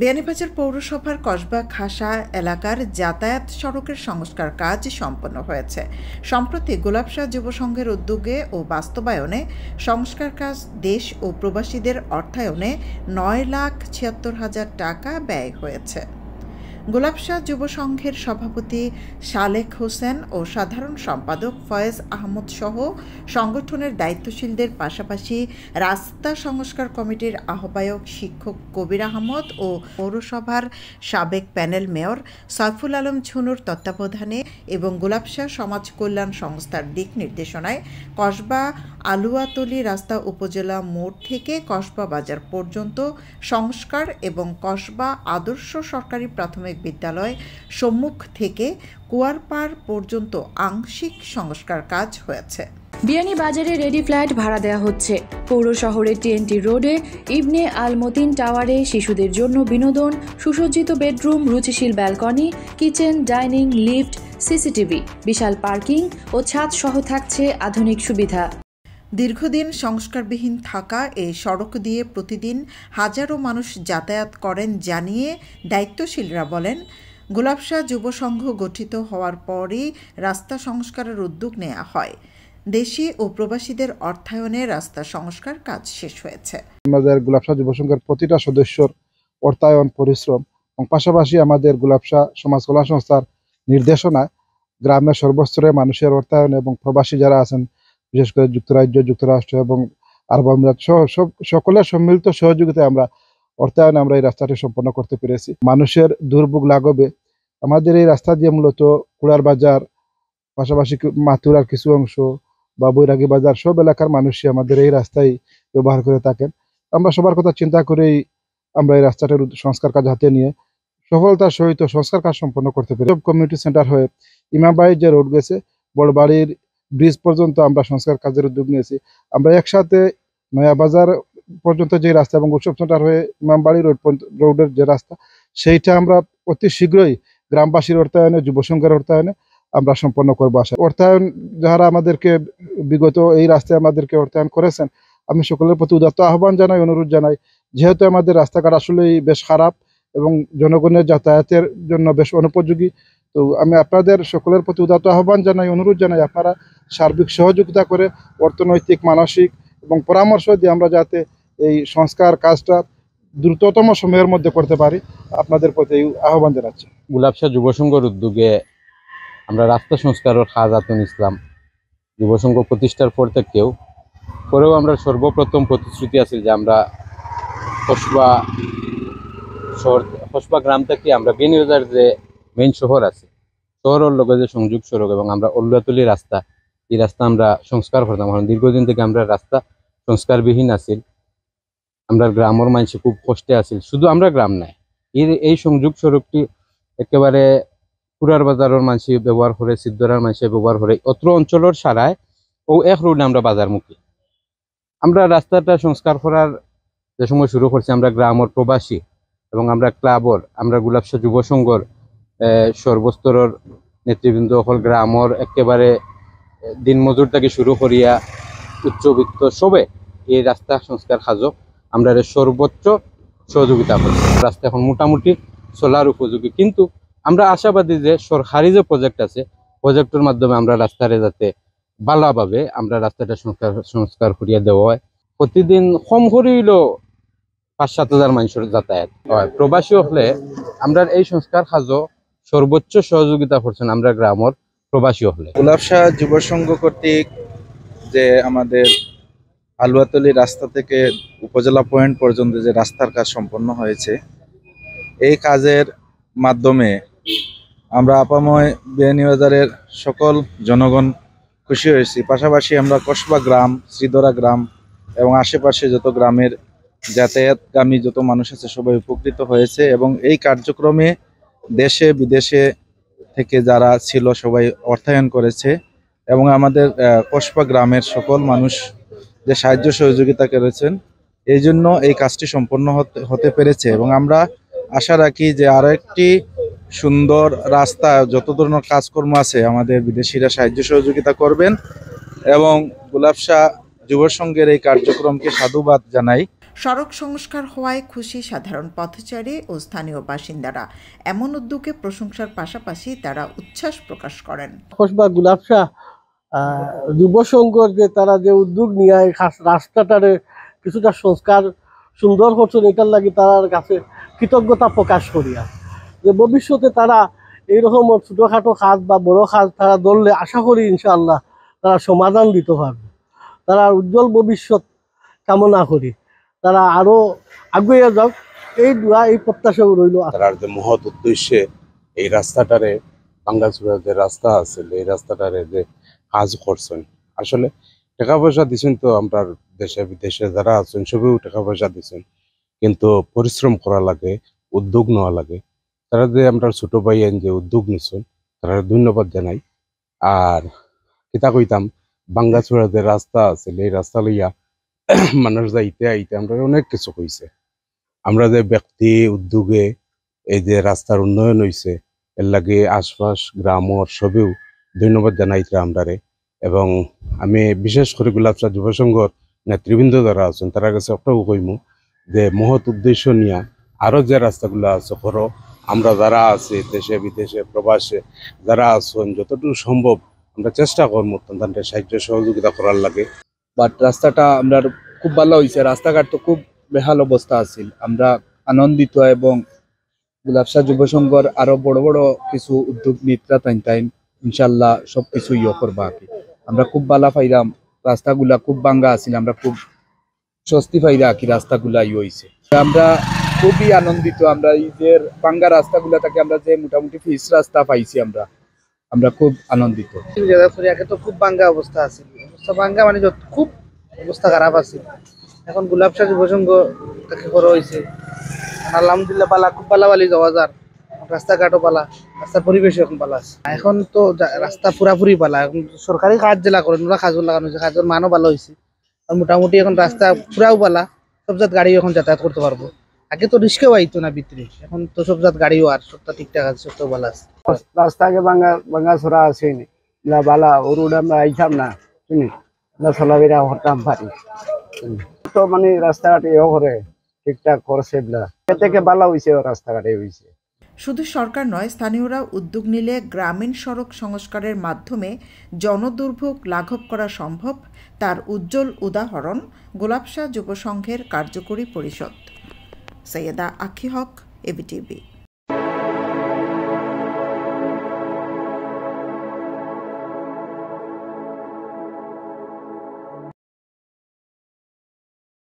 বিয়ানীবাজার পৌরসভার কসবা খাসা এলাকার যাতায়াত সড়কের সংস্কার কাজ সম্পন্ন হয়েছে। সম্প্রতি গোলাপশাহ যুব সংঘের উদ্যোগে ও বাস্তবায়নে সংস্কার কাজ দেশ ও প্রবাসীদের অর্থায়নে 9,76,000 টাকা ব্যয় হয়েছে। গোলাপশাহ যুব সংঘের সভাপতি সালেক হোসেন ও সাধারণ সম্পাদক ফয়েজ আহমদ সহ সংগঠনের দায়িত্বশীলদের পাশাপাশি রাস্তা সংস্কার কমিটির আহ্বায়ক শিক্ষক কবির আহমদ ও পৌরসভার সাবেক প্যানেল মেয়র সাইফুল আলম ছুনুর তত্ত্বাবধানে এবং গোলাপশাহ সমাজ কল্যাণ সংস্থার দিক নির্দেশনায় কসবা আলুয়াতলী রাস্তা উপজেলা মোড় থেকে কসবা বাজার পর্যন্ত সংস্কার এবং কসবা আদর্শ সরকারি প্রাথমিক বিদ্যালয় সম্মুখ থেকে কুয়ারপাড় পর্যন্ত আংশিক সংস্কার কাজ হয়েছে। বিয়ানীবাজারে রেডি ফ্ল্যাট ভাড়া দেওয়া হচ্ছে। পৌর শহরের টিএনটি রোডে ইবনে আল মতিন টাওয়ারে শিশুদের জন্য বিনোদন, সুসজ্জিত বেডরুম, রুচিশীল balcony, kitchen, dining, lift, CCTV, বিশাল পার্কিং ও ছাদ সহ থাকছে আধুনিক সুবিধা। দীর্ঘদিন সংস্কারবিহীন থাকা এই সড়ক দিয়ে প্রতিদিন হাজারো মানুষ যাতায়াত করেন জানিয়ে দায়িত্বশীলরা বলেন, গোলাপশাহ যুব সংঘ গঠিত হওয়ার পরই রাস্তা সংস্কারের উদ্যোগ নেওয়া হয়। দেশি ও প্রবাসীদের অর্থায়নে রাস্তা সংস্কার কাজ শেষ হয়েছে। আমাদের গোলাপশাহ যুব সংঘের প্রতিটা সদস্যর অর্থায়ন, পরিশ্রম এবং পাশাপাশি আমাদের গোলাপশাহ সমাজ কল্যাণ সংস্থার নির্দেশনায় গ্রামের সর্বস্তরে মানুষের অর্থায়ন এবং প্রবাসী যারা আছেন, বিশেষ করে যুক্তরাজ্য, যুক্তরাষ্ট্র এবং আরব আমিরাত সহ সকলের সম্মিলিত সহযোগিতায় অর্থায়নে আমরা এই রাস্তাটি সম্পন্ন করতে পেরেছি। মানুষের দুর্ভোগ লাঘবে আমাদের এই রাস্তা দিয়ে মূলত কুড়ার বাজার, পাশাপাশি মাথুরার কিছু অংশ বা বৈরাগী বাজার সব এলাকার মানুষই আমাদের এই রাস্তায় ব্যবহার করে থাকেন। আমরা সবার কথা চিন্তা করেই আমরা এই রাস্তাটার সংস্কার কাজ হাতে নিয়ে সফলতার সহিত সংস্কার কাজ সম্পন্ন করতে পেরেছি। কমিউনিটি সেন্টার হয়ে ইমামবাড়ির যে রোড গেছে বড়বাড়ির ব্রিজ পর্যন্ত আমরা সংস্কার কাজের উদ্যোগ নিয়েছি। আমরা একসাথে নয়াবাজার পর্যন্ত যে রাস্তা এবং উৎসব সেন্টার হয়ে ইমামবাড়ি রোডের যে রাস্তা, সেইটা আমরা অতি শীঘ্রই গ্রামবাসীর অর্থায়নে, যুব সংঘের অর্থায়নে আমরা সম্পন্ন করবো। আশা অর্থায়ন যারা আমাদেরকে বিগত এই রাস্তায় আমাদেরকে অর্থায়ন করেছেন, আমি সকলের প্রতি উদাত্ত আহ্বান জানাই, অনুরোধ জানাই, যেহেতু আমাদের রাস্তাঘাট আসলেই বেশ খারাপ এবং জনগণের যাতায়াতের জন্য বেশ অনুপযোগী, তো আমি আপনাদের সকলের প্রতি উদাত্ত আহ্বান জানাই, অনুরোধ জানাই, আপনারা সার্বিক সহযোগিতা করে অর্থনৈতিক, মানসিক এবং পরামর্শ দিয়ে আমরা যাতে এই সংস্কার কাজটা দ্রুততম সময়ের মধ্যে করতে পারি, আপনাদের প্রতি আহ্বান জানাচ্ছি। গোলাপশাহ যুব সংঘের উদ্যোগে আমরা রাস্তা সংস্কারের কাজ হাতে নিয়েছিলাম। যুব সংঘ প্রতিষ্ঠার পর থেকেও পরেও আমরা সর্বপ্রথম প্রতিশ্রুতি আছে যে আমরা কসবা গ্রাম থেকে আমরা বিয়ানীবাজার যে মেইন শহর আছে, শহরের লগে যে সংযোগ সড়ক এবং আমরা আলুয়াতলী রাস্তা, এই রাস্তা আমরা সংস্কার করতাম। কারণ দীর্ঘদিন থেকে আমরা রাস্তা সংস্কারবিহীন আছিল, আমরা গ্রামের মানুষ খুব কষ্টে আছিল। শুধু আমরা গ্রাম নাই, এই সংযোগ সড়কটি একেবারে পুরার বাজারের মানুষ ব্যবহার করে, সিদ্ধরার মানুষ ব্যবহার করে, অত্র অঞ্চলের সারায় ও এক রোডে আমরা বাজারমুখী। আমরা রাস্তাটা সংস্কার করার যে সময় শুরু করছি, আমরা গ্রামের প্রবাসী এবং আমরা ক্লাবর, আমরা গোলাপশাহ যুব সংঘর সর্বস্তরের নেতৃবৃন্দ সকল গ্রামের একেবারে দিনমজুর থেকে শুরু করিয়া উচ্চবিত্ত সবে এই রাস্তা সংস্কার কাজও আমরা সর্বোচ্চ সহযোগিতা করছি। রাস্তা এখন মোটামুটি চলার উপযোগী, কিন্তু আমরা আশাবাদী যে সরকারি যে প্রজেক্ট আছে, প্রজেক্টের মাধ্যমে আমরা রাস্তারে যাতে ভালোভাবে আমরা রাস্তাটা সংস্কার করিয়া দেওয়া হয়। প্রতিদিন কম করিলেও 5-7 হাজার মানুষের যাতায়াত হয়। প্রবাসী হলে আমরা এই সংস্কার কাজও সর্বোচ্চ সহযোগিতা করছেন আমরা গ্রামের প্রবাসী হলে। গোলাপশাহ যুব সংঘ কর্তৃক যে আমাদের আলুয়াতলী রাস্তা থেকে উপজেলা পয়েন্ট পর্যন্ত যে রাস্তার কাজ সম্পন্ন হয়েছে, এই কাজের মাধ্যমে আমরা আপাময় বিয়ানীবাজারের সকল জনগণ খুশি হয়েছি। পাশাপাশি আমরা কসবা গ্রাম, শ্রীধরা গ্রাম এবং আশেপাশে যত গ্রামের যাতায়াতগামী যত মানুষ আছে সবাই উপকৃত হয়েছে এবং এই কার্যক্রমে দেশে বিদেশে থেকে যারা ছিল সবাই অর্থায়ন করেছে এবং আমাদের কসবা গ্রামের সকল মানুষ যে সাহায্য সহযোগিতা করেছেন, এই জন্য এই কাজটি সম্পন্ন হতে পেরেছে। এবং আমরা আশা রাখি যে আরো একটি সুন্দর রাস্তা, যত ধরনের কাজকর্ম আছে আমাদের বিদেশিরা সাহায্য সহযোগিতা করবেন এবং গোলাপশাহ যুব সংঘের এই কার্যক্রমকে সাধুবাদ জানাই। সড়ক সংস্কার হওয়ায় খুশি সাধারণ পথচারী ও স্থানীয় বাসিন্দারা। এমন উদ্যোগে প্রশংসার পাশাপাশি তারা উচ্ছ্বাস প্রকাশ করেন। কসবা গুলাবশা যুব সংঘর যে তারা যে উদ্যোগ নিয়ে রাস্তাটারে কিছুটা সংস্কার সুন্দর করছেন, এটার লাগে তার কাছে কৃতজ্ঞতা প্রকাশ করিয়া যে ভবিষ্যতে তারা এইরকম ছোটোখাটো কাজ বা বড় কাজ তারা ধরলে আশা করি ইনশাআল্লাহ তারা সমাধান দিতে পারবে। তারা উজ্জ্বল ভবিষ্যৎ কামনা করি, তারা আরো আগুয়ে যাক, এই দোয়া এই প্রত্যাশাও রইল। তার যে মহৎ উদ্দেশ্যে এই রাস্তাটারে ভাঙ্গাচুরা যে রাস্তা আছে এই রাস্তাটারে যে কাজ করছেন, আসলে টাকা পয়সা দিচ্ছেন তো আমরা দেশে বিদেশে যারা আছেন সবেও টাকা পয়সা দিচ্ছেন, কিন্তু পরিশ্রম করা লাগে, উদ্যোগ নেওয়া লাগে। তারা যে আমরা ছোট ভাই যে উদ্যোগ নিচ্ছেন তারা ধন্যবাদ জানাই। আর কিতা কইতাম, ভাঙ্গাচুরা যে রাস্তা আছে এই রাস্তা লইয়া মানুষ যাইতে আইতে আমরা অনেক কিছু হয়েছে। আমরা যে ব্যক্তি উদ্যোগে এই যে রাস্তার উন্নয়ন হয়েছে এর লাগে আশপাশ গ্রামর সবেও ধন্যবাদ জানাইতে আমরারে। এবং আমি বিশেষ করে গুলাবশা যুব সংঘর নেতৃবৃন্দ যারা আছেন তারা কাছে একটাও কইমু যে মহৎ উদ্দেশ্য নিয়ে আরো যে রাস্তাগুলো আছে করো, আমরা যারা আছি দেশে বিদেশে প্রবাসে যারা আছেন যতটুকু সম্ভব আমরা চেষ্টা করবো তাদের সাহায্য সহযোগিতা করার লাগে। বাট রাস্তাটা আমরা খুব ভালো হয়েছে, রাস্তাঘাট তো খুব বেহাল অবস্থা আছিল। আমরা আনন্দিত এবং গুলাবশা যুব সংঘর আরো বড় বড় কিছু উদ্যোগ নিত্রা টাইম ইনশাল্লাহ সবকিছু করবা আর কি। আমরা খুব ভালো পাইলাম, রাস্তাগুলা খুব ভাঙ্গা আছিল, আমরা খুব স্বস্তি পাইরা আর কি রাস্তাগুলা হয়েছে। আমরা খুবই আনন্দিত, আমরা এই যে ভাঙ্গা রাস্তাগুলা থেকে আমরা যে মোটামুটি ফিস রাস্তা পাইছি আমরা খুব আনন্দিত। আগে তো খুব ভাঙ্গা অবস্থা আছিল, অবস্থা ভাঙ্গা মানে খুব অবস্থা খারাপ আছিল। এখন গুলাবশা যুব সংঘ তাকে করা হয়েছে, আলহামদুলিল্লাহ পালা খুব পালাবালি যাওয়া যার, রাস্তাঘাটও পালা, রাস্তার পরিবেশও এখন পালা আছে। এখন তো রাস্তা পুরাপুরি পালা, এখন সরকারি কাজ জেলা করেন ওরা কাজও লাগানো হয়েছে, কাজের মানও ভালো হয়েছে। আর মোটামুটি এখন রাস্তা পুরাও পালা, সব জাত গাড়ি এখন যাতায়াত করতে পারবো। আগে তো রিস্কেও আইতো না ভিতরে, এখন তো সব জাত গাড়িও আর সবটা ঠিকঠাক আছে, সবটাও ভালো আছে। রাস্তা আগে ভাঙ্গা ছড়া আছে না বালা ও রোড আমরা আইতাম না শুনি না, চলাফেরা হতাম পারি তো মানে রাস্তাঘাট এও করে ঠিকঠাক করছে, থেকে ভালো হয়েছে রাস্তাঘাটে হয়েছে। শুধু সরকার নয়, স্থানীয়রা উদ্যোগ নিলে গ্রামীণ সড়ক সংস্কারের মাধ্যমে জনদুর্ভোগ লাঘব করা সম্ভব, তার উজ্জ্বল উদাহরণ গুলাবশা যুব সংঘের কার্যকরী পরিষদ। সৈয়দা আখি হক, এবিটিভি।